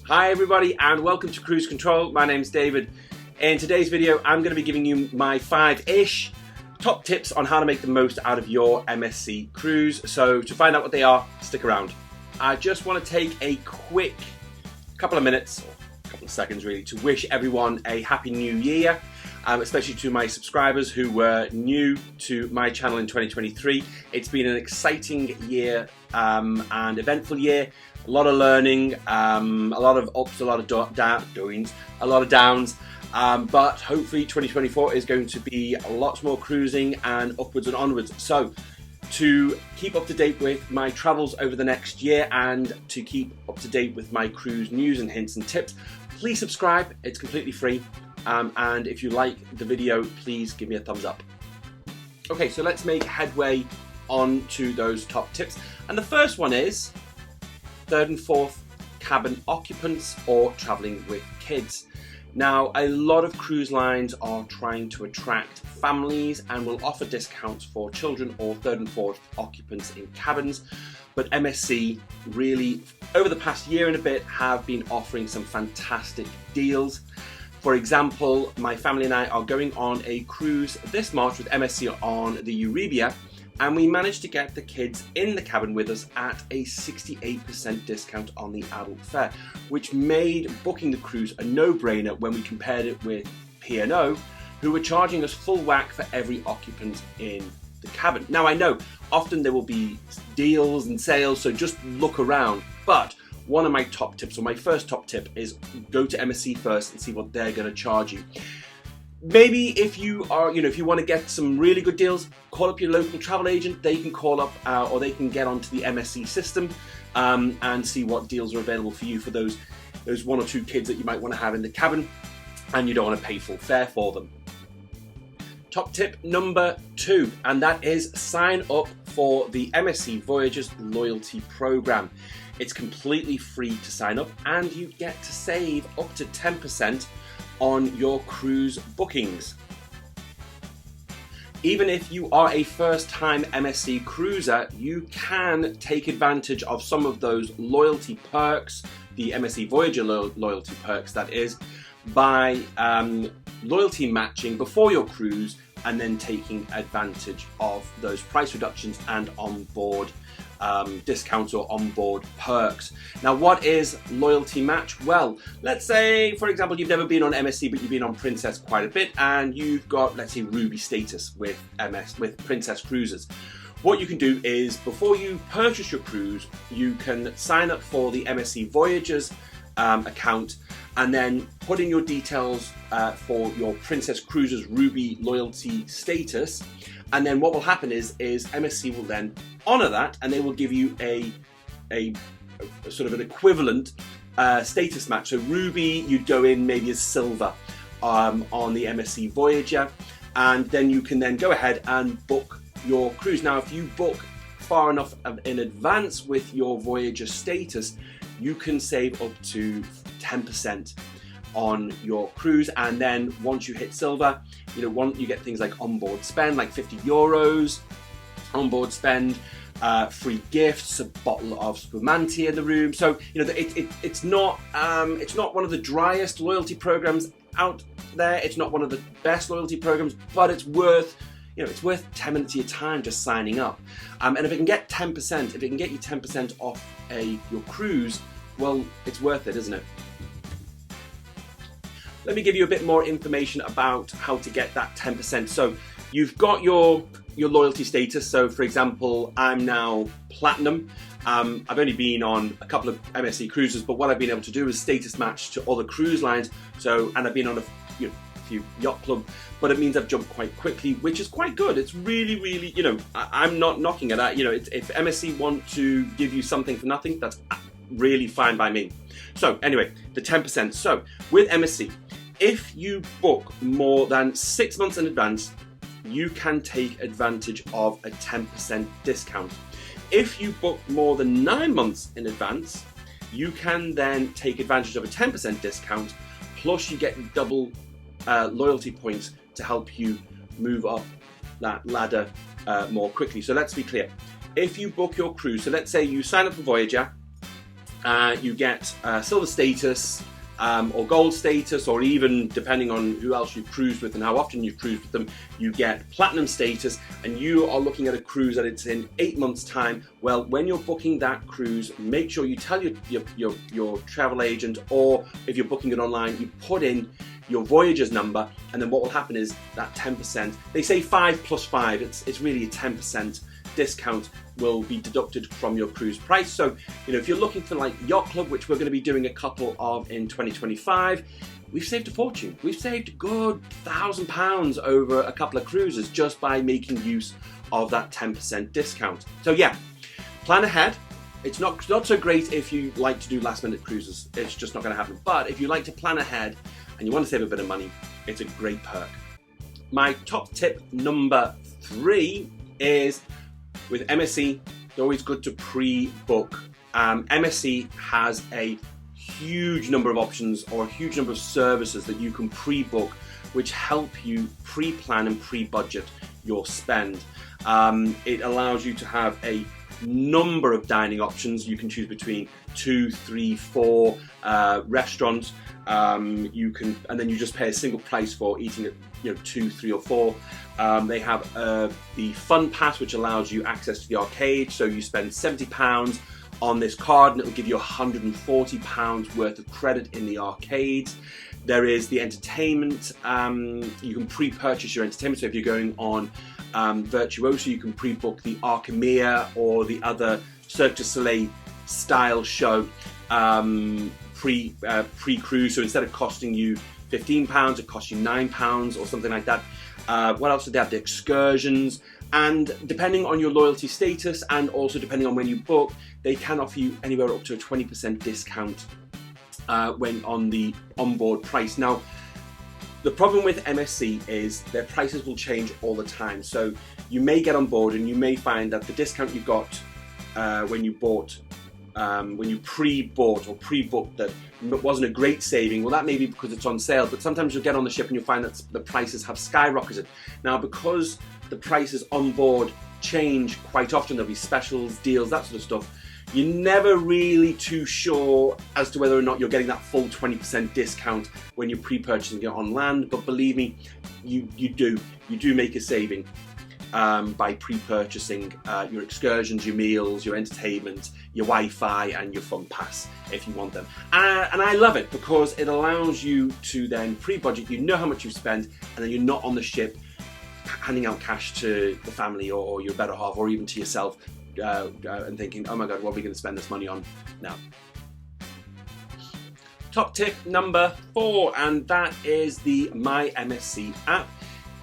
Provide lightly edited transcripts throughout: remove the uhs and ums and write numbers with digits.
Hi everybody and welcome to Cruise Control. My name's David. In today's video I'm going to be giving you my 5-ish top tips on how to make the most out of your MSC cruise. So to find out what they are, stick around. I just want to take a quick couple of minutes, or a couple of seconds really, to wish everyone a happy new year, especially to my subscribers who were new to my channel in 2023. It's been an exciting year and eventful year. A lot of learning, a lot of ups, a lot of doings, a lot of downs, but hopefully 2024 is going to be lots more cruising and upwards and onwards. So to keep up to date with my travels over the next year and to keep up to date with my cruise news and hints and tips, please subscribe. It's completely free, and if you like the video, please give me a thumbs up. Okay, so let's make headway on to those top tips, and the first one is third and fourth cabin occupants or traveling with kids. Now, a lot of cruise lines are trying to attract families and will offer discounts for children or third and fourth occupants in cabins, but MSC really, over the past year and a bit, have been offering some fantastic deals. For example, my family and I are going on a cruise this March with MSC on the Euribia, and we managed to get the kids in the cabin with us at a 68% discount on the adult fare, which made booking the cruise a no-brainer when we compared it with P&O, who were charging us full whack for every occupant in the cabin. Now I know often there will be deals and sales, so just look around, but one of my top tips, or my first top tip, is go to MSC first and see what they're going to charge you. Maybe if you are, if you want to get some really good deals, call up your local travel agent. They can call up or they can get onto the MSC system and see what deals are available for you for those one or two kids that you might want to have in the cabin and you don't want to pay full fare for them. Top tip number 2, and that is sign up for the MSC Voyages loyalty program. It's completely free to sign up and you get to save up to 10% on your cruise bookings. Even if you are a first-time MSC cruiser, you can take advantage of some of those loyalty perks, the MSC Voyager loyalty perks that is, by loyalty matching before your cruise and then taking advantage of those price reductions and onboard discounts or onboard perks. Now, what is loyalty match? Well, let's say, for example, you've never been on MSC, but you've been on Princess quite a bit, and you've got, let's say, Ruby status with Princess Cruises. What you can do is, before you purchase your cruise, you can sign up for the MSC Voyages account, and then put in your details for your Princess Cruises Ruby loyalty status. And then what will happen is MSC will then honour that, and they will give you a sort of an equivalent status match. So Ruby, you'd go in maybe as silver on the MSC Voyager, and then you can then go ahead and book your cruise. Now, if you book far enough in advance with your Voyager status, you can save up to 10% on your cruise, and then once you hit silver, you get things like onboard spend, like €50 onboard spend, free gifts, a bottle of spumante in the room. So it's not one of the driest loyalty programs out there. It's not one of the best loyalty programs, but it's worth 10 minutes of your time just signing up. And if it can get 10%, if it can get you 10% off your cruise, well, it's worth it, isn't it? Let me give you a bit more information about how to get that 10%. So you've got your loyalty status. So for example, I'm now Platinum. I've only been on a couple of MSC cruises, but what I've been able to do is status match to other cruise lines. And I've been on a few yacht club, but it means I've jumped quite quickly, which is quite good. It's really, really, I'm not knocking at that. If MSC want to give you something for nothing, that's really fine by me. So anyway, the 10%. So with MSC, if you book more than 6 months in advance, you can take advantage of a 10% discount. If you book more than 9 months in advance, you can then take advantage of a 10% discount, plus you get double loyalty points to help you move up that ladder more quickly. So let's be clear. If you book your cruise, so let's say you sign up for Voyager, You get silver status, or gold status, or even depending on who else you've cruised with and how often you've cruised with them, you get platinum status, and you are looking at a cruise that it's in 8 months' time. Well, when you're booking that cruise, make sure you tell your travel agent, or if you're booking it online, you put in your voyager's number, and then what will happen is that 10%, they say 5 plus 5, it's really a 10% discount will be deducted from your cruise price. So, if you're looking for like Yacht Club, which we're going to be doing a couple of in 2025, we've saved a fortune. We've saved a good £1,000 over a couple of cruises just by making use of that 10% discount. So yeah, plan ahead. It's not so great if you like to do last minute cruises. It's just not going to happen. But if you like to plan ahead and you want to save a bit of money, it's a great perk. My top tip number 3 is, with MSC, it's always good to pre-book. MSC has a huge number of options or a huge number of services that you can pre-book, which help you pre-plan and pre-budget your spend. It allows you to have a number of dining options. You can choose between 2, 3, 4 restaurants. And then you just pay a single price for eating at 2, 3, or 4. They have the Fun Pass, which allows you access to the arcade. So you spend £70 on this card, and it will give you £140 worth of credit in the arcades. There is the entertainment. You can pre-purchase your entertainment. So if you're going on Virtuosa, you can pre-book the Archimea or the other Cirque du Soleil style show pre-cruise. So instead of costing you £15, it costs you £9 or something like that. What else do they have? The excursions, and depending on your loyalty status and also depending on when you book, they can offer you anywhere up to a 20% discount when on the onboard price. Now, the problem with MSC is their prices will change all the time. So you may get on board and you may find that the discount you got when you pre-bought or pre-booked that wasn't a great saving. Well, that may be because it's on sale, but sometimes you'll get on the ship and you'll find that the prices have skyrocketed. Now, because the prices on board change quite often, there'll be specials, deals, that sort of stuff, you're never really too sure as to whether or not you're getting that full 20% discount when you're pre-purchasing it on land. But believe me, you do make a saving by pre-purchasing your excursions, your meals, your entertainment, your Wi-Fi and your Fun Pass if you want them. And I love it because it allows you to then pre-budget. You know how much you've spent, and then you're not on the ship handing out cash to the family or your better half or even to yourself and thinking, oh my god, what are we going to spend this money on now? Top tip number 4, and that is the My MSC app.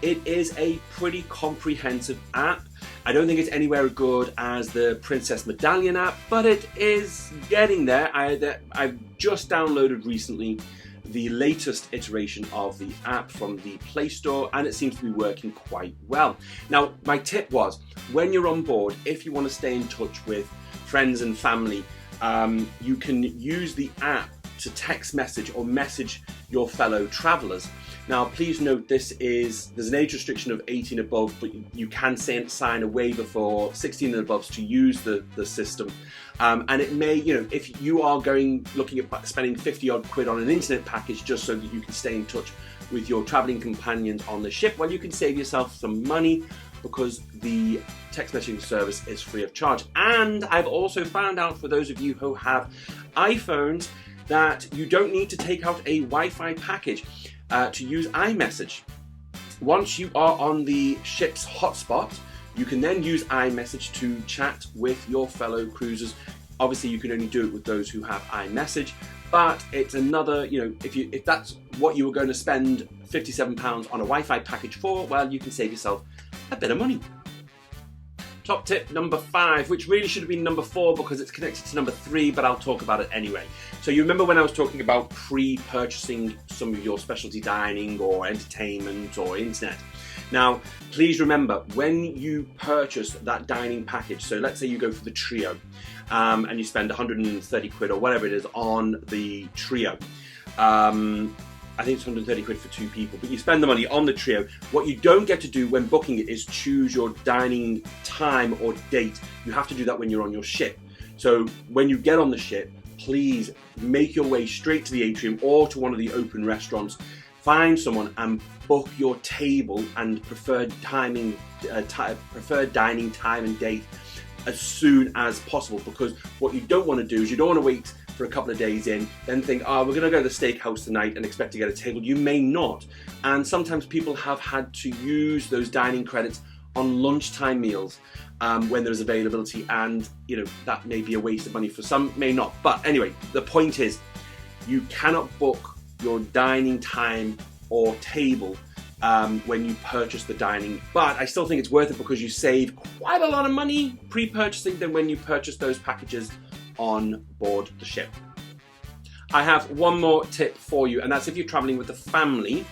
It is a pretty comprehensive app. I don't think it's anywhere as good as the Princess Medallion app, but it is getting there. I've just downloaded recently the latest iteration of the app from the Play Store, and it seems to be working quite well. Now, my tip was, when you're on board, if you want to stay in touch with friends and family, you can use the app to text message or message your fellow travelers. Now, please note there's an age restriction of 18 above, but you can sign a waiver for 16 and above to use the system. And it may, if you are looking at spending 50 odd quid on an internet package just so that you can stay in touch with your traveling companions on the ship, well, you can save yourself some money because the text messaging service is free of charge. And I've also found out, for those of you who have iPhones, that you don't need to take out a Wi-Fi package to use iMessage. Once you are on the ship's hotspot, you can then use iMessage to chat with your fellow cruisers. Obviously, you can only do it with those who have iMessage, but it's another, if that's what you were going to spend £57 on a Wi-Fi package for, well, you can save yourself a bit of money. Top tip number 5, which really should have been number 4 because it's connected to number 3, but I'll talk about it anyway. So you remember when I was talking about pre-purchasing some of your specialty dining or entertainment or internet? Now, please remember, when you purchase that dining package, so let's say you go for the trio and you spend 130 quid or whatever it is on the trio. I think it's 130 quid for 2 people, but you spend the money on the trio. What you don't get to do when booking it is choose your dining time or date. You have to do that when you're on your ship. So when you get on the ship, please make your way straight to the atrium or to one of the open restaurants. Find someone and book your table and preferred dining time and date as soon as possible, because what you don't want to do is you don't want to wait for a couple of days in, then think, oh, we're going to go to the steakhouse tonight and expect to get a table. You may not. And sometimes people have had to use those dining credits on lunchtime meals when there's availability, and that may be a waste of money for some, may not. But anyway, the point is, you cannot book your dining time or table when you purchase the dining, but I still think it's worth it because you save quite a lot of money pre-purchasing than when you purchase those packages on board the ship. I have one more tip for you, and that's if you're traveling with the family,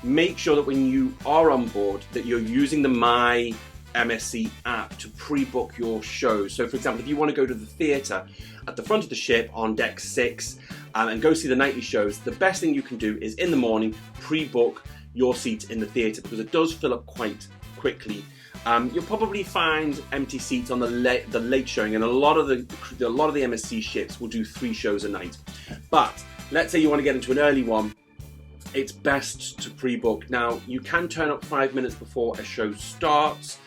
make sure that when you are on board that you're using the My MSC app to pre-book your shows. So for example, if you want to go to the theatre at the front of the ship on deck 6 and go see the nightly shows, the best thing you can do is in the morning pre-book your seats in the theatre, because it does fill up quite quickly. You'll probably find empty seats on the late showing, and a lot of the MSC ships will do 3 shows a night. But let's say you want to get into an early one, it's best to pre-book. Now, you can turn up 5 minutes before a show starts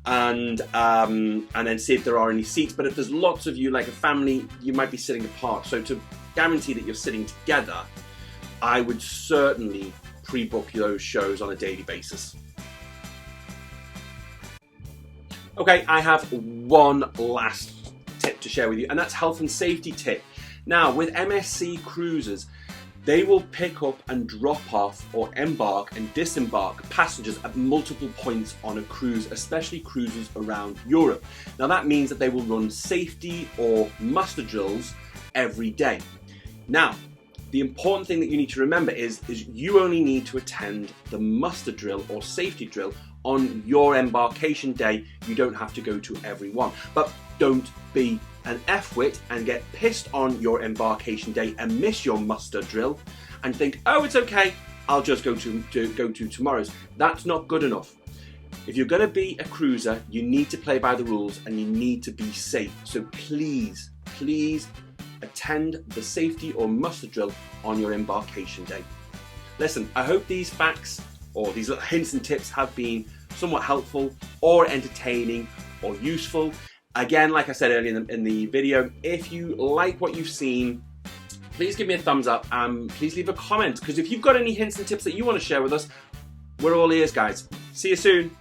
and then see if there are any seats. But if there's lots of you, like a family, you might be sitting apart. So to guarantee that you're sitting together, I would certainly pre-book those shows on a daily basis. Okay, I have one last tip to share with you, and that's health and safety tip. Now, with MSC cruises, they will pick up and drop off or embark and disembark passengers at multiple points on a cruise, especially cruises around Europe. Now, that means that they will run safety or muster drills every day. Now, the important thing that you need to remember is you only need to attend the muster drill or safety drill on your embarkation day. You don't have to go to every one. But don't be an F-wit and get pissed on your embarkation day and miss your muster drill and think, oh, it's okay, I'll just go to tomorrow's. That's not good enough. If you're going to be a cruiser, you need to play by the rules and you need to be safe. So please, please attend the safety or muster drill on your embarkation day. Listen, I hope these facts or these little hints and tips have been somewhat helpful or entertaining or useful. Again, like I said earlier in the video, if you like what you've seen, please give me a thumbs up and please leave a comment, because if you've got any hints and tips that you want to share with us, we're all ears, guys. See you soon.